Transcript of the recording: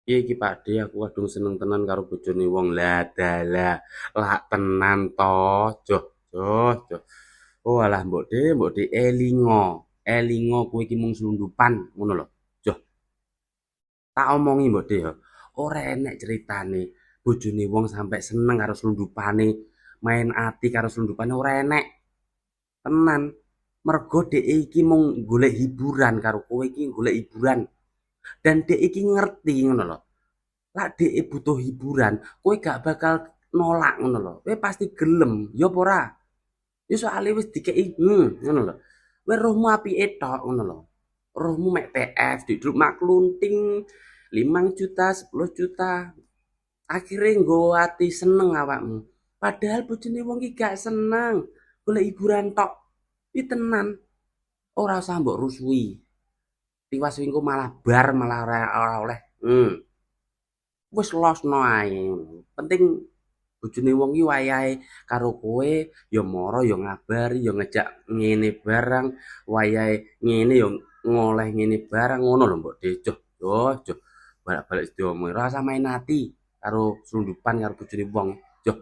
Iya iki Pakde aku kadung seneng tenan karo bojone wong lah dalah lak tenan to joh joh. Oh alah mbok de elingo. Elingo kowe iki mung selundupan ngono lho. Joh, tak omongi mbok de ya. Ora enek ceritane bojone wong sampe seneng karo selundupane, main ati karo selundupane ora enek. Tenan. Mergo dhek iki mung golek hiburan karo kowe iki golek hiburan dan dhek iki ngerti ngono lho. Lak dhek butuh hiburan, kowe gak bakal nolak ngono lho. Kowe pasti gelem, ya apa ora? Ya soalnya wis dikei ngono lho. Kowe rohmu apike tok ngono lho. Rohmu mek TF duduk maklunting 5 juta, 10 juta. Akhirnya nggo ati seneng awakmu. Padahal bojone wong iki gak seneng. Golek hiburan tok. Iki tenan. Ora usah mbok rusui. Tiwas wingko malah bar malah ora oleh. Wis losno ae. Penting bojone wong iki wayahe karo kowe ya mara ya ngabari ya ngejak ngene barang wayahe ngene ya ngoleh ngene barang ngono lho Mbok Dejoh joh joh balak-balik diomongi ora usah main ati karo selundupan karo bojone wong joh